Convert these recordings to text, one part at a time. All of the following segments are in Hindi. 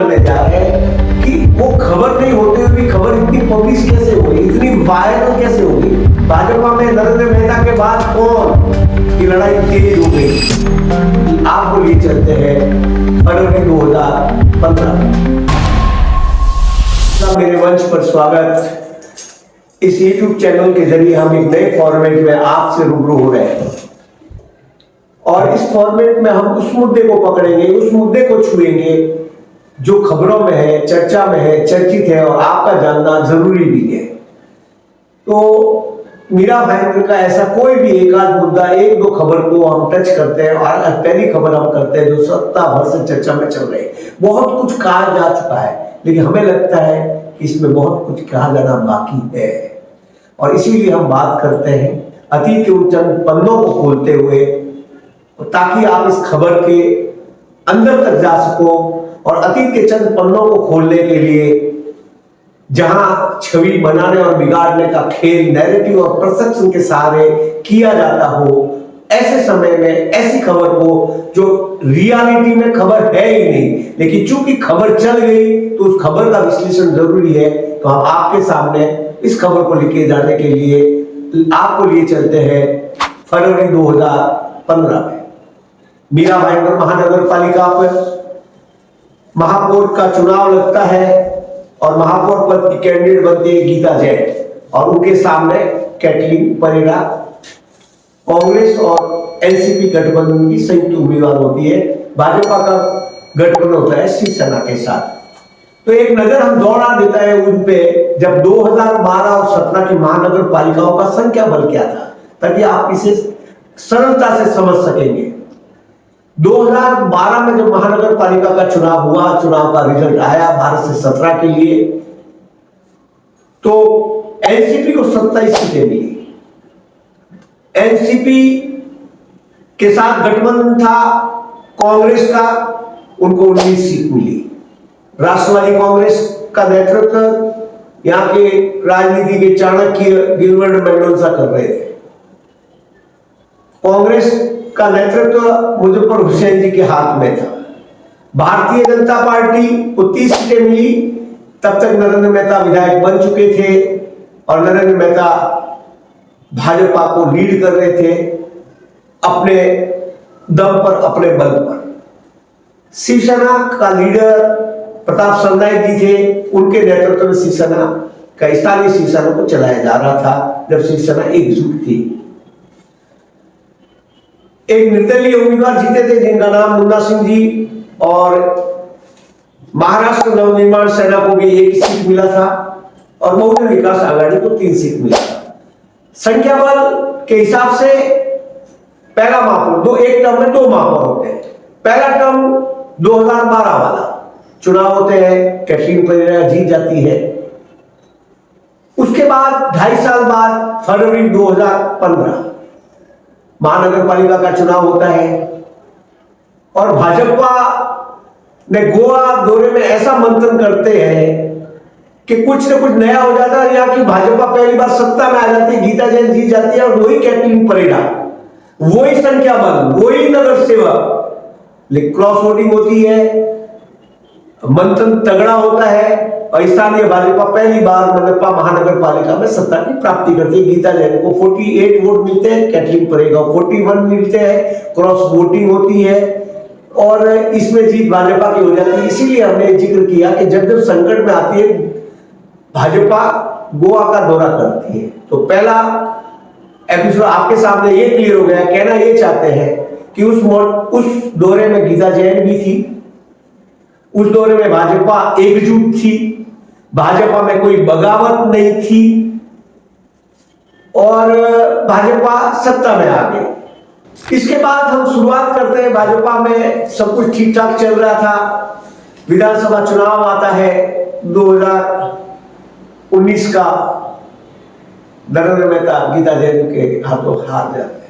करने जा रहे हैं कि वो खबर नहीं होते हुए भी खबर इतनी पब्लिश कैसे होगी, इतनी वायरल कैसे होगी। भाजपा में नरेंद्र मेहता के बाद कौन की लड़ाई तेज हो गई। आपको लिए चलते हैं फरवरी 2015। मेरे मंच पर स्वागत। इस YouTube चैनल के जरिए हम एक नए फॉर्मेट में आपसे रूबरू हो रहे हैं और इस फॉर्मेट में हम उस मुद्दे को पकड़ेंगे, उस मुद्दे को छुएंगे जो खबरों में है, चर्चा में है, चर्चित है और आपका जानना जरूरी भी है। तो मीरा भाईंदर का ऐसा कोई भी एक आध मुद्दा, एक दो खबर को हम टच करते हैं और पहली खबर हम करते हैं जो सप्ताह भर से चर्चा में चल रही है। बहुत कुछ कहा जा चुका है लेकिन हमें लगता है कि इसमें बहुत कुछ कहा जाना बाकी है और इसीलिए हम बात करते हैं अतीत के उन चंद पन्नों को खोलते हुए, ताकि आप इस खबर के अंदर तक जा सको। और अतीत के चंद पन्नों को खोलने के लिए जहां छवि बनाने और बिगाड़ने का खेल नैरेटिव और परसेप्शन के सहारे किया जाता हो, ऐसे समय में ऐसी खबर को जो रियलिटी में खबर है ही नहीं, लेकिन चूंकि खबर चल गई तो उस खबर का विश्लेषण जरूरी है। तो हम आपके सामने इस खबर को लेके जाने के लिए आपको लिए चलते हैं फरवरी 2015 में। मीरा भाईंदर महानगर पालिका पर महापौर का चुनाव लगता है और महापौर पद की कैंडिडेट बनते हैं गीता जैन और उनके सामने कैटलीन परेरा। कांग्रेस और एनसीपी गठबंधन की संयुक्त उम्मीदवार होती है। भाजपा का गठबंधन होता है शिवसेना के साथ। तो एक नजर हम दौड़ा देता है उन पे, जब 2012 और 17 की महानगर पालिकाओं का संख्या बल क्या था, ताकि आप इसे सरलता से समझ सकेंगे। 2012 में जब महानगर पालिका का चुनाव हुआ, चुनाव का रिजल्ट आया 12 से 17 के लिए, तो एनसीपी को 27 सीटें मिली। एनसीपी के साथ गठबंधन था कांग्रेस का, उनको 19 सीट मिली। राष्ट्रवादी कांग्रेस का नेतृत्व यहाँ के राजनीति के चाणक्य गिलबर्ट मेंडोजा कर रहे थे। कांग्रेस का नेतृत्व मुजफ्फर हुसैन जी के हाथ में था। भारतीय जनता पार्टी को 30 सीटें मिली। तब तक नरेंद्र मेहता विधायक बन चुके थे और नरेंद्र मेहता भाजपा को लीड कर रहे थे अपने दम पर, अपने बल पर। शिवसेना का लीडर प्रताप सरनाईक जी थे, उनके नेतृत्व में शिवसेना का स्थानीय शिवसेना को चलाया जा रहा था जब शिवसेना एकजुट थी। एक निर्दलीय उम्मीदवार जीते थे जिनका नाम मुन्ना सिंह जी, और महाराष्ट्र नवनिर्माण सेना को भी 1 सीट मिला था और बहुजन विकास आघाड़ी को 3 सीट मिला था। संख्या बल के हिसाब से पहला महापौर, एक टर्म में 2 महापौर होते हैं। पहला टर्म 2012 वाला चुनाव होते हैं, कैटलीन परेरा जीत जाती है। उसके बाद 2.5 साल बाद फरवरी 2015 महानगर पालिका का चुनाव होता है और भाजपा ने गोवा दौरे में ऐसा मंथन करते हैं कि कुछ न कुछ नया हो जाता है। यहाँ की भाजपा पहली बार सत्ता में आ जाती है, गीता जैन जीत जाती है और वही कैटलीन परेरा, वही संख्या बल, वही नगर सेवक, लेकिन क्रॉस वोटिंग होती है, मंथन तगड़ा होता है और स्थानीय भाजपा पहली बार मनपा महानगर पालिका में सत्ता की प्राप्ति करती है। गीता जैन को 48 वोट मिलते हैं, कैटलीन परेरा को 41 मिलते हैं, क्रॉस वोटिंग होती है और इसमें जीत भाजपा की हो जाती है। इसीलिए हमने जिक्र किया कि जब जब संकट में आती है भाजपा गोवा का दौरा करती है। तो पहला एपिसोड आपके सामने ये क्लियर हो गया। कहना ये चाहते हैं कि उस दौरे में गीता जैन भी थी, उस दौरे में भाजपा एकजुट थी, भाजपा में कोई बगावत नहीं थी और भाजपा सत्ता में आ गई। इसके बाद हम शुरुआत करते हैं, भाजपा में सब कुछ ठीक ठाक चल रहा था। विधानसभा चुनाव आता है 2019 का, नरेंद्र मेहता गीता जैन के हाथों हार जाते हैं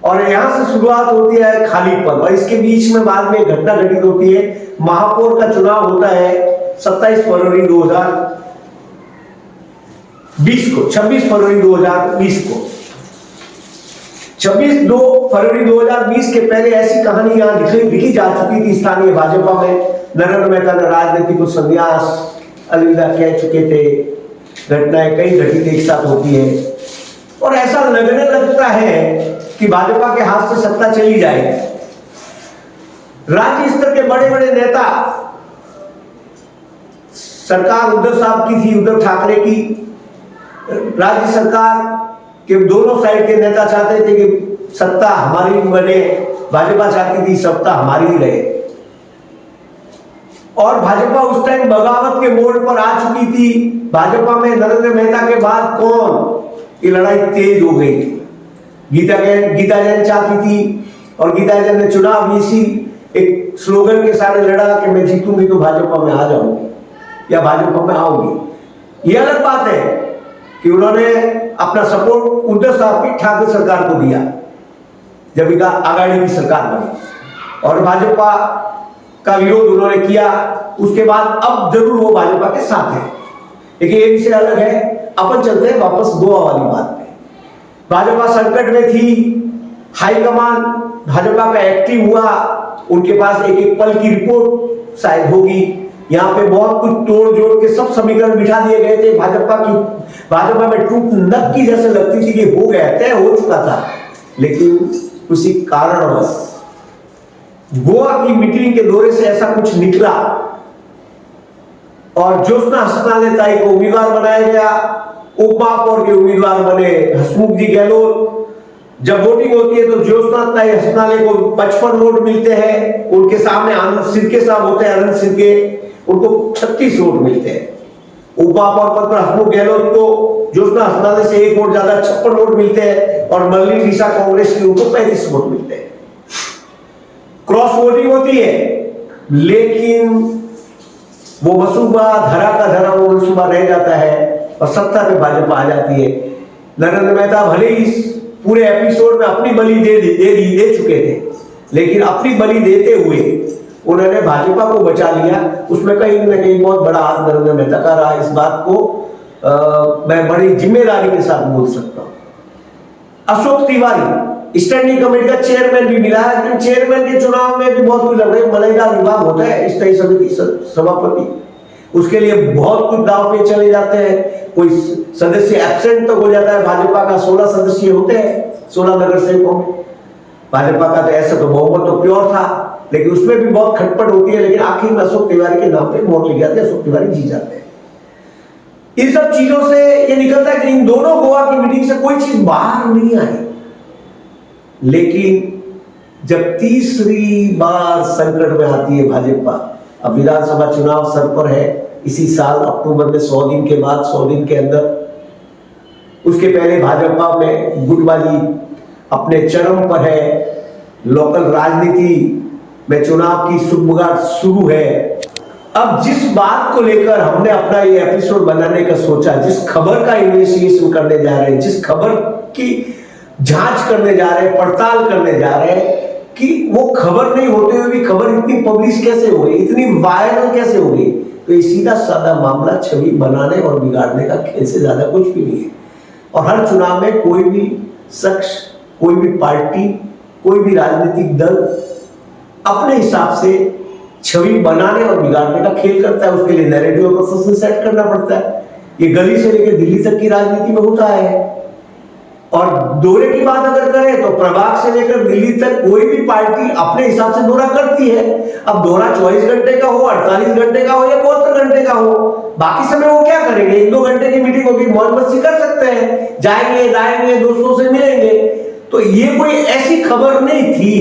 और यहां से शुरुआत होती है खालीपन। और इसके बीच में बाद में घटना घटित होती है। महापौर का चुनाव होता है 27 फरवरी 2020 को, 26 फरवरी 2020 को। 26 फरवरी 2020 के पहले ऐसी कहानी यहाँ लिखी जा चुकी थी स्थानीय भाजपा में। नरेंद्र मेहता ने राजनीति को संन्यास अलविदा कह चुके थे। घटनाएं कई घटित एक साथ होती है और ऐसा लगने लगता है कि भाजपा के हाथ से सत्ता चली जाएगी। राज्य स्तर के बड़े बड़े नेता, सरकार उद्धव साहब की थी, उद्धव ठाकरे की, राज्य सरकार के दोनों साइड के नेता चाहते थे कि सत्ता हमारी बने, भाजपा चाहती थी सत्ता हमारी ही रहे। और भाजपा उस टाइम बगावत के मोड़ पर आ चुकी थी। भाजपा में नरेंद्र मेहता के बाद कौन, ये लड़ाई तेज हो गई थी। गीता जैन चाहती थी और गीता जैन ने चुनाव इसी एक स्लोगन के साथ लड़ा कि मैं जीतूंगी तो भाजपा में आ जाऊंगी या भाजपा में आऊंगी। ये अलग बात है कि उन्होंने अपना सपोर्ट उद्धव साहब की ठाकरे सरकार को दिया जब आघाड़ी की सरकार बनी और भाजपा का विरोध उन्होंने किया। उसके बाद अब जरूर वो भाजपा के साथ है, लेकिन ये विषय अलग है। अपन चलते हैं वापस गोवा वाली बात पे। भाजपा संकट में थी, हाईकमान भाजपा का एक्टिव हुआ, उनके पास एक एक पल की रिपोर्ट शायद होगी। यहाँ पे बहुत कुछ तोड़ जोड़ के सब समीकरण बिठा दिए गए थे। भाजपा में टूट नक्की जैसे लगती थी कि हो गया, तय हो चुका था, लेकिन उसी कारणवश गोवा की मीटिंग के दौरे से ऐसा कुछ निकला और ज्योत्सना हंसनाले को उम्मीदवार बनाया गया। उप महापौर के उम्मीदवार बने हसमुख जी गहलोत। जब वोटिंग होती है तो ज्योत्सना हंसनाले को 55 वोट मिलते हैं, उनके सामने आनंद सिरके साहब होते हैं, आनंद सिरके, उनको 36 वोट मिलते हैं। उप महापौर पद पर हसमुख गहलोत को ज्योत्सना हंसनाले से 1 वोट ज्यादा 56 वोट मिलते हैं और मल्ली ऋषा कांग्रेस की उनको 35 वोट मिलते हैं। क्रॉस वोटिंग होती है, लेकिन वो मसूबा धरा का धरा वो मसूबा रह जाता है और सत्ता पे भाजपा आ जाती है। नरेंद्र मेहता भले ही इस पूरे एपिसोड में अपनी बलि दे चुके थे, लेकिन अपनी बलि देते हुए उन्होंने भाजपा को बचा लिया। उसमें कहीं न कहीं बहुत बड़ा हाथ नरेंद्र मेहता का रहा। इस बात को मैं बड़ी जिम्मेदारी के साथ बोल सकता हूँ। अशोक तिवारी स्टैंडिंग कमेटी का चेयरमैन भी मिला है, लेकिन चेयरमैन के चुनाव में भी बहुत कुछ लग रहा है। मलयदार विभाग होता है स्थायी समिति सभापति, उसके लिए बहुत कुछ दाव पे चले जाते हैं। कोई सदस्य एब्सेंट तो हो जाता है। भाजपा का 16 सदस्य होते हैं 16 नगर सेवकों में। भाजपा का तो ऐसा तो बहुमत तो प्योर था, लेकिन उसमें भी बहुत खटपट होती है। लेकिन आखिर में अशोक तिवारी के नाम पे वोट ले जाते हैं, अशोक तिवारी जीत जाते हैं। इन सब चीजों से ये निकलता है कि इन दोनों गोवा की मीटिंग से कोई चीज बाहर नहीं आई। लेकिन जब तीसरी बार संकट में आती है भाजपा, अब विधानसभा चुनाव सर पर है इसी साल अक्टूबर में, 100 दिन के बाद, 100 दिन के अंदर। उसके पहले भाजपा में गुटबाजी अपने चरम पर है। लोकल राजनीति में चुनाव की सुगबुगाहट शुरू है। अब जिस बात को लेकर हमने अपना ये एपिसोड बनाने का सोचा, जिस खबर का इन्वेस्टिगेशन करने जा रहे हैं, जिस खबर की जांच करने जा रहे हैं, पड़ताल करने जा रहे हैं कि वो खबर नहीं होते हुए भी खबर इतनी पब्लिश कैसे हो गई, इतनी वायरल कैसे हो गई। तो ये सीधा साधा मामला छवि बनाने और बिगाड़ने का खेल से ज्यादा कुछ भी नहीं है। और हर चुनाव में कोई भी शख्स, कोई भी पार्टी, कोई भी राजनीतिक दल अपने हिसाब से छवि बनाने और बिगाड़ने का खेल करता है। उसके लिए नैरेटिव को सेट करना पड़ता है। ये गली से लेकर दिल्ली तक की राजनीति में होता है। और दौरे की बात अगर करें तो प्रभाग से लेकर दिल्ली तक कोई भी पार्टी अपने हिसाब से दौरा करती है। अब दौरा 24 घंटे का हो, 48 घंटे का हो या 72 घंटे का हो, बाकी समय वो क्या करेंगे? 1-2 घंटे की मीटिंग होगी, मौज मस्ती कर सकते हैं, जाएंगे लाएंगे, दोस्तों से मिलेंगे। तो ये कोई ऐसी खबर नहीं थी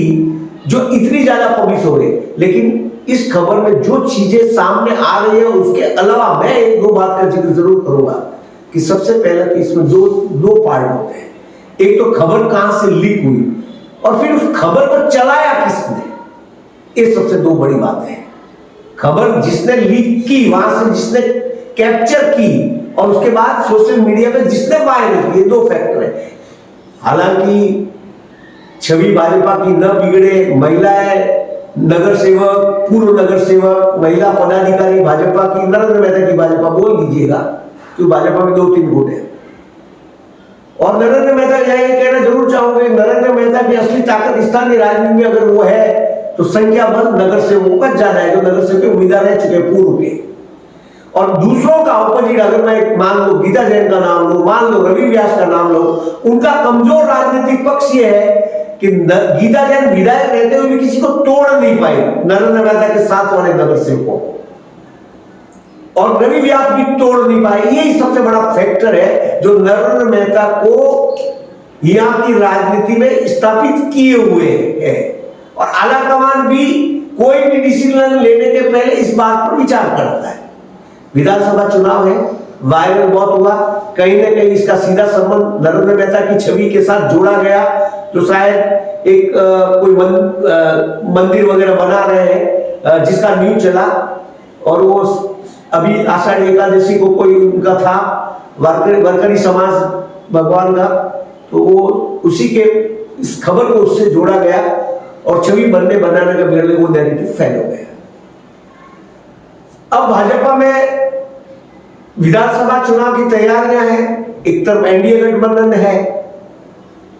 जो इतनी ज्यादा पब्लिश हो गई। लेकिन इस खबर में जो चीजें सामने आ रही है, उसके अलावा मैं 1-2 बात का जिक्र जरूर करूंगा कि सबसे पहले तो इसमें दो पार्ट होते हैं। एक तो खबर कहां से लीक हुई और फिर उस खबर को चलाया किसने, ये सबसे 2 बड़ी बातें हैं। खबर जिसने लीक की, वहां से जिसने कैप्चर की, और उसके बाद सोशल मीडिया पे जिसने वायरल की, 2 फैक्टर है। हालांकि छवि भाजपा की न बिगड़े, महिलाएं, नगर सेवक, पूर्व नगर सेवक, महिला पदाधिकारी भाजपा की, नरेंद्र मेहता की भाजपा बोल दीजिएगा, क्योंकि भाजपा में 2-3 वोट है। और नरेंद्र मेहता ये कहना जरूर चाहूंगे, नरेंद्र मेहता की असली ताकत स्थानीय राजनीति में अगर वो है तो संख्याबल नगर सेवकों का ज्यादा है, जो नगर सेवक के उम्मीदवार रह चुके पूर्व के। और दूसरों का ऑपोजिट, अगर मैं मान लो गीता जैन का नाम लो, मान लो रवि व्यास का नाम लो, उनका कमजोर राजनीतिक पक्ष ये है कि गीता जैन विधायक रहते हुए भी किसी को तोड़ नहीं पाई नरेंद्र मेहता के साथ वाले नगर सेवकों को, और रवि व्यास भी तोड़ नहीं पाए। यही सबसे बड़ा फैक्टर है जो नरेंद्र मेहता को यहां की राजनीति में स्थापित किए हुए है। और आला कमान भी कोई भी डिसीजन लेने के पहले इस बात पर विचार करता है। विधानसभा चुनाव है, वायरल बहुत हुआ, कहीं ना कहीं इसका सीधा संबंध नरेंद्र मेहता की छवि के साथ जोड़ा गया, जो शायद एक कोई मंदिर वगैरह बना रहे हैं जिसका न्यूज चला, और वो अभी आषाढ़ एकादशी को कोई उनका था वारकरी समाज भगवान का, तो वो उसी के इस खबर को उससे जोड़ा गया और छवि बनाने का बिगड़ने वो नैरेटिव फैल हो गया। अब भाजपा में विधानसभा चुनाव की तैयारियां हैं, एक तरफ एनडीए गठबंधन है,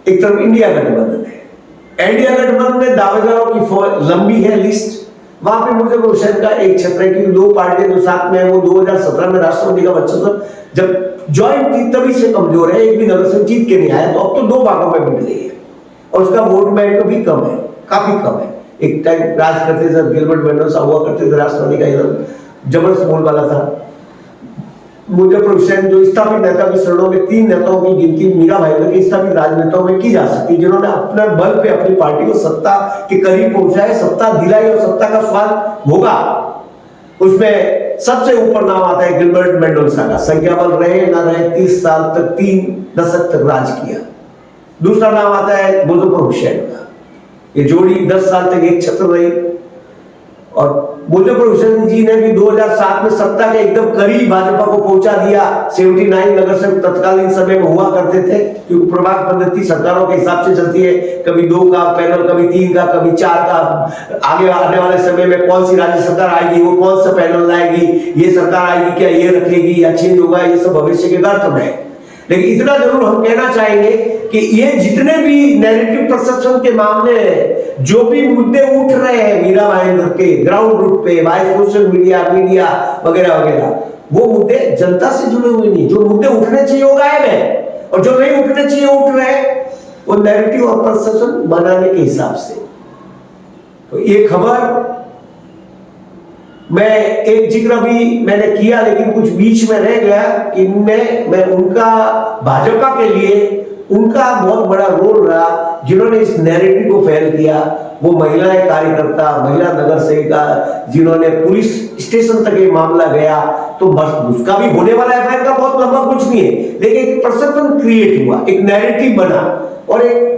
एक तरफ इंडिया गठबंधन है। एनडीए गठबंधन में दावेदारों की लंबी है लिस्ट। वहां पे मुझे हुसैन का एक क्षेत्र है कि दो पार्टियां जो साथ में है वो 2017 में राष्ट्रपति का वर्चस्व जब ज्वाइंट थी तभी से कमजोर है, एक भी नगर से जीत के नहीं आया, तो अब तो दो भागों में बिक गई है और उसका वोट बैंक भी कम है, काफी कम है। एक टाइम राज करते थे गिलबर्ट मेंडोजा हुआ करते थे, राष्ट्रपति का एकदम जबरदस्त बोल वाला था। मुजफ्फर हुसैन जो स्थापित नेता की श्रेणियों में 3 नेताओं की गिनती मीरा भाईंदर के स्थापित राजनेताओं में की जा सकती है, जिन्होंने अपने बल पे अपनी पार्टी को सत्ता के करीब पहुंचाए, सत्ता दिलाई और सत्ता का स्वाद भोगा। उसमें सबसे ऊपर नाम आता है गिलबर्ट मेंडोजा का, संख्याबल रहे ना रहे 30 साल तक, 3 दशक तक राज किया। दूसरा नाम आता है मुजफ्फर हुसैन का, ये जोड़ी 10 साल तक एक छत्र रही, और मुजफ्फर हुसैन जी ने भी 2007 में सत्ता के एकदम करीब भाजपा को पहुंचा दिया। 79 नगर सेवक तत्कालीन समय में हुआ करते थे, क्योंकि प्रभाग पद्धति सरकारों के हिसाब से चलती है, कभी 2 का पैनल, कभी 3 का, कभी 4 का। आगे आने वाले समय में कौन सी राज्य सरकार आएगी, वो कौन सा पैनल लाएगी, ये सरकार आएगी क्या, ये रखेगी या चेंज होगा, ये सब भविष्य के गर्त में है। लेकिन इतना जरूर हम कहना चाहेंगे कि ये जितने भी नैरेटिव परसेप्शन के मामले हैं, जो भी मुद्दे उठ रहे हैं मीरा भाईंदर के ग्राउंड रूट पे, बाय सोशल मीडिया वगैरह वगैरह, वो मुद्दे जनता से जुड़े हुए नहीं। जो मुद्दे उठने चाहिए वो गायब है, और जो नहीं उठने चाहिए उठ रहे हैं, वो नैरेटिव और परसेप्शन बनाने के हिसाब से। तो ये खबर मैं एक जिक्र भी मैंने किया, लेकिन कुछ बीच में रह गया कि मैं उनका भाजपा के लिए उनका बहुत बड़ा रोल रहा, जिन्होंने इस नैरेटिव को फैल किया। वो महिलाएं कार्यकर्ता, महिला नगर सेविका, जिन्होंने पुलिस स्टेशन तक ये मामला गया, तो बस उसका भी होने वाला एफआईआर का बहुत लंबा कुछ नहीं है, लेकिन एक परसेप्शन क्रिएट हुआ, एक नैरेटिव बना, और एक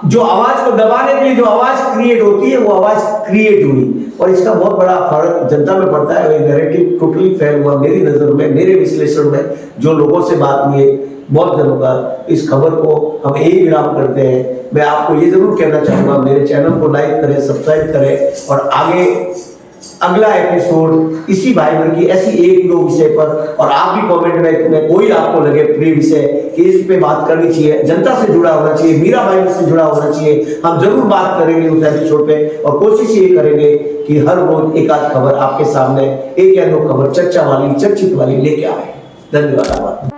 जो आवाज को दबाने के लिए जो आवाज क्रिएट होती है वो आवाज क्रिएट हुई, और इसका बहुत बड़ा फर्क जनता में पड़ता है। नैरेटिव टोटली फेल हुआ मेरी नजर में, मेरे विश्लेषण में, जो लोगों से बात हुई है बहुत जनों का। इस खबर को हम यही विराम करते हैं। मैं आपको ये जरूर कहना चाहूंगा, मेरे चैनल को लाइक करें, सब्सक्राइब करें, और आगे अगला एपिसोड इसी भाईंदर की ऐसी 1-2 विषय पर, और आप भी कमेंट में कोई आपको लगे प्रिय विषय कि इस पे बात करनी चाहिए, जनता से जुड़ा होना चाहिए, मीरा भाईंदर से जुड़ा होना चाहिए, हम जरूर बात करेंगे उस एपिसोड पे। और कोशिश ये करेंगे कि हर रोज एक आध खबर आपके सामने, एक या 2 खबर चर्चा वाली, चर्चित वाली लेके आए। धन्यवाद।